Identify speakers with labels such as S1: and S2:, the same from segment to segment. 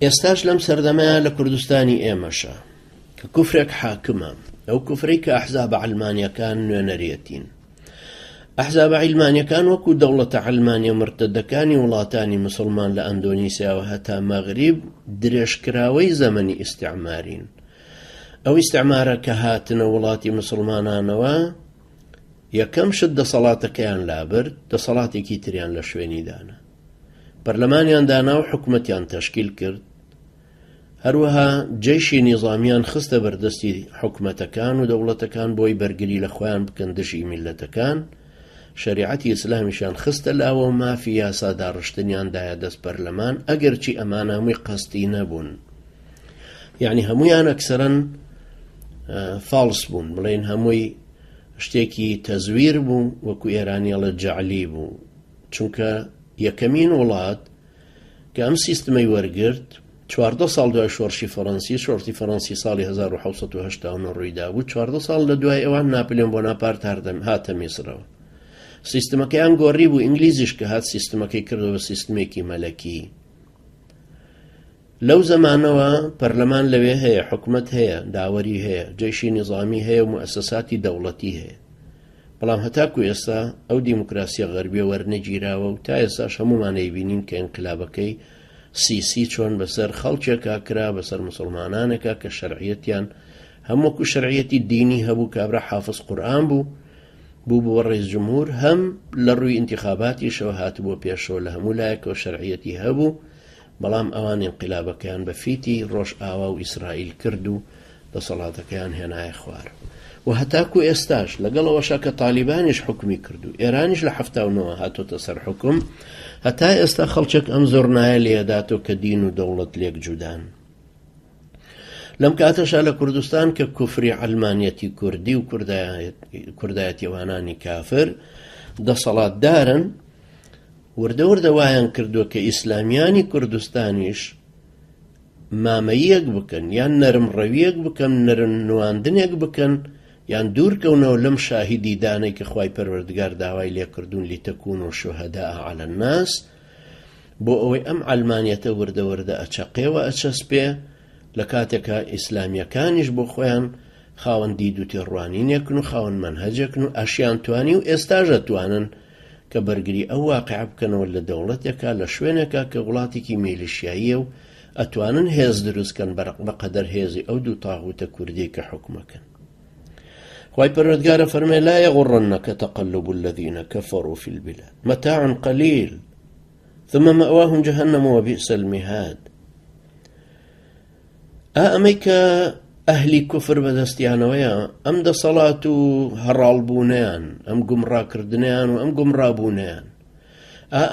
S1: ئێستاش لەم سەردەمەیە لە کوردستانی ئێمەشە کە کوفرێک حاکمە، ئەو کوفرەی کە ئەحزابە عەلمانیەکان نوێنەرێتین. ئەحزابە عەلمانیەکان وەکو دەوڵەتە عەلمانیە مرتەدەکانی وڵاتانی مسلمان لە ئەندۆنیسیا و هەتا مەغریب درێژکراوەی زەمەنی ئیستیعمارین. ئەو ئیستیعمارە کە هاتنە وڵاتی مسلمانانەوە یەکەم شت دەسەڵاتەکەیان لابرد، دەسەڵاتێکی تریان لە شوێنی دانا، پەرلەمانیان دانا و حکومەتیان تەشکیل کرد. هەروەها جەیشی نیزامیان خستە بەردەستی حکومەتەکان و دەوڵەتەکان بۆی بەرگری لە خۆیان بکەن دژی میلەتەکان. شریعەتی ئیسلامیشان خستە لاوە و مافی یاسا داڕشتنیاندایە دەست پەرلەمان، ئەگەرچی ئەمان هەمووی قەستی نەبوون، یعنی هەموویان ئەکسەرەن فاڵس بوون، بڵێن هەمووی شتێکی تەزویر بوو، وەکو ئێرانیەڵە جەعلی بوو، چونکە یەکەمین وڵات کە ئەم سیستمەی وەرگرت 14 ساڵ دوای شۆڕشی فەڕەنسی ساڵی 1970 ڕوویدا بوو. 14 ساڵ لە دوای ئەوان ناپلیۆن بۆناپارت هاتە میسرەوە. سیستمەکەیان گۆڕی بوو، ئینگلیزیش کە هات سیستمەکەی کردەوە سیستمێکی مەلەکی. لەو زەمانەوە پەرلەمان لەوێ هەیە، حکومەت هەیە، داوەری هەیە، جەیشی نیزامی هەیە و موسساتی دەوڵەتی هەیە. بەڵام هەتاکو ئێستا ئەو دیموکراسیە غەربیە وەرنەگیراوە و تا ئێستاش هەمومانەی بینین کە ئینقلابەکەی سیسی چۆن بەسەر خەڵکێکا کرا، بەسەر مسلمانانێکا کە شەرعیەتیان هەمووەکو شەرعیەتی دینی هەبوو، کابرا حافظ قورئان بوو بۆ ڕئیس جمهور، هەم لە ڕووی ئینتیخاباتیشەوە هاتبووە پێشەوە لە هەموو لایەکەوە شەرعیەتی هەبوو. بەڵام ئەوان ئینقلابەکەیان بە فیتی ڕۆژ ئاوا و ئیسرائیل کرد و دەسەڵاتەکەیان هێنایە خوار. و هەتاکو ئێستاش لەگەڵەوەشە کە تالیبانیش حکومی کرد و ئێرانیش لە 79 هاتۆتە سەر حکم، هەتا ئێستا خەڵچێک ئەم زۆرنایە لێداتۆ کە دین و دەوڵەت لێک جودان. لەم کاتەشا لە کوردستان کە کوفری عەلمانیەتی کوردی و کوردایەتیوانانی کافر دەسەڵاتدارن، وردە وایان کردووە کە ئیسلامیانی کوردستانیش مامەیەک بکەن، یان نەرم ڕەویەک بکەن، نەرم نواندنێک بکەن، یان دوورکەونەوە لەم شاهیدی دانەی کە خوای پەروەردگار داوای لێکردوون لیتەکونوا شوهەداء عەلە الناس، بۆ ئەوەی ئەم عەلمانیەتە وردە ئەچەقێوە ئەچەسپێ، لە کاتێکە ئیسلامیەکانیش بۆ خۆیان خاوەن دید و تێڕوانینێکن و خاوەن مەنهەجێکن و ئەشیان توانی و ئێستاژ ئەتوانن کە بەرگری ئەو واقعە بکەنەوە لە دەوڵەتێکە، لە شوێنێکە کە وڵاتێکی میلیشیاییە و ئەتوانن هێز دروستکەن بەقەدەر هێزی ئەو دوو تاغوتە کوردی کە حکومەکەن. خوای پەروەردگارە فەرمێ لا یغرنک تقلب الذین کفروا فی البلاد متاع قلیل ثم مأواهم جهنم وبئس المهاد. ئەمەی کە ئەهلی کوفر بەدەستیانەوەیە، ئەم دەسەڵات و هەڕاڵبوونیان، ئەم گومڕاکردنیان و ئەم گومڕابوونیان،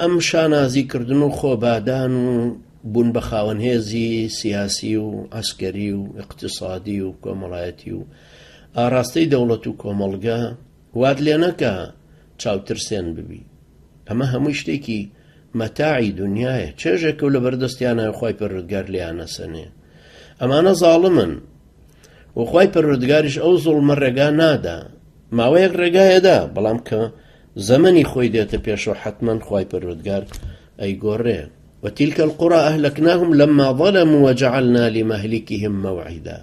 S1: ئەم شانازیکردن و خۆبادان و بوون بە خاوەنهێزی سیاسی و عەسکەری و اقتصادی و کۆمەڵایەتی و ئاراستەی دەوڵەت و کۆمەڵگە وات لێ نەکا چاوترسێن ببی. ئەمە هەمووی شتێکی مەتاعی دنیایە، چێژێکە و لە بەردەستیانە خوای پەروەردگار لیانەسەنێ. ئەمانە زاڵمن و خوای پەروەردگاریش ئەو زوڵمە ڕێگا نادا، ماوەیەک ڕێگایەدا، بەڵام کە زەمەنی خۆی دێتە پێشەوە حتمەن خوای پەروەردگار ئەیگۆڕێ. وتلك القرى أهلكناهم لما ظلموا وجعلنا لمهلكهم موعدا.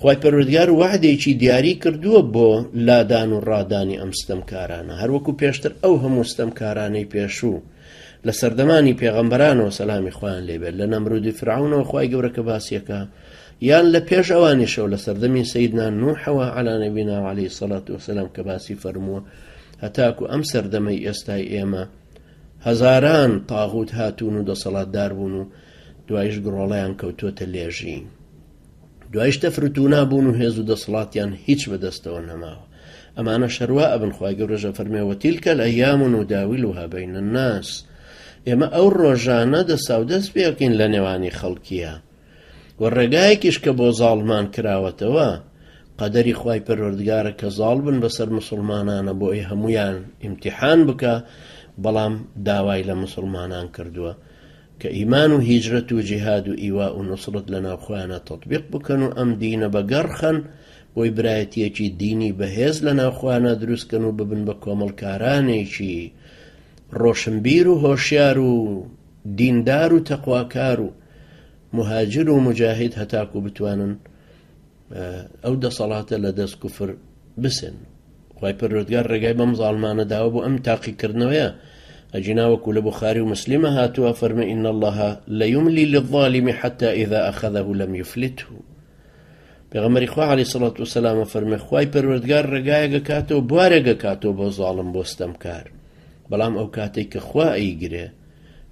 S1: خوای پەروەردگار وعدێکی دیاری کردووە بۆ لادان و ڕادانی ئەم ستەمکارانە، هەروەکو پێشتر ئەو هەموو ستەمکارانەی پێشوو لە سەردەمانی پێغەمبەرانەوە سەلامی خۆیان لێبێت، لە نەمرودی فرعونەوە خوای گەورە کە باسیەکە، یان لە پێش ئەوانیشەوە لە سەردەمی سەیدنا نوحەوە عەلا نەبینا عەلەیهی سەڵات وسەلام کە باسی فەرمووە، هەتاکو ئەم سەردەمەی ئێستای ئێمە هەزاران تاغوت هاتوون و دەسەڵاتدار بوون و دوایش گڕۆڵەیان کەوتوتە لێژی، دوایش تەفروتونا بوون و هێز و دەسەڵاتیان هیچ بەدەستەوە نەماوە. ئەمانە شەروا ئەبن، خوای گەورەژە فەرمێ وتیلکە الئەیام نداولها بین الناس. ئێمە ئەو ڕۆژانە دەسا و دەست پێکەین لە نێوانی خەڵکیە، و ڕێگایەکیش کە بۆ زاڵمان کراوەتەوە قەدەری خوای پەروەردگارە کە زاڵ بن بەسەر مسلمانانە بۆ ئەی هەمویان ئیمتیحان بکە، بەڵام داوای لە مسلمانان کردووە کە ئیمان و هیجرەت و جیهاد و ئیوا و نوسڕت لە ناوخۆیانە تەطبیق بکەن و ئەم دینە بەگەڕخەن بۆی برایەتیەکی دینی بەهێز لە ناوخۆیانە دروستکەن و ببن بە کۆمەڵکارانێکی ڕۆشنبیر و هۆشیار و دیندار و تەقواکار و مهاجر و مجاهد هەتاکو بتوانن ئەو دەسەڵاتە لە دەست کوفر بسن. خوای پەروەردگار ڕێگای بەم زاڵمانە داوە بۆ ئەم تاقیکردنەوەیە. ئەجیناوەکو لە بوخاری و مسلمە هاتووە فەرمە ئین الله لەیملی للظالم حتى إذا أخذه لم يفلته. پێغەمبەری خوا عەلەیهی سەڵات وسەلام فەرمێ خوای پەروەردگار ڕێگایەکە کاتەوە بوارێکە کاتەوە بۆ زاڵم بۆ ستەمکار، بەڵام ئەو کاتێک کە خوا ئەیگرێ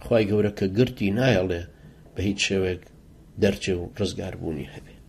S1: خوای گەورە کە گرتی نایەڵێ بە هیچ شێوێک دەرچێ و ڕزگاربوونی هەبێ.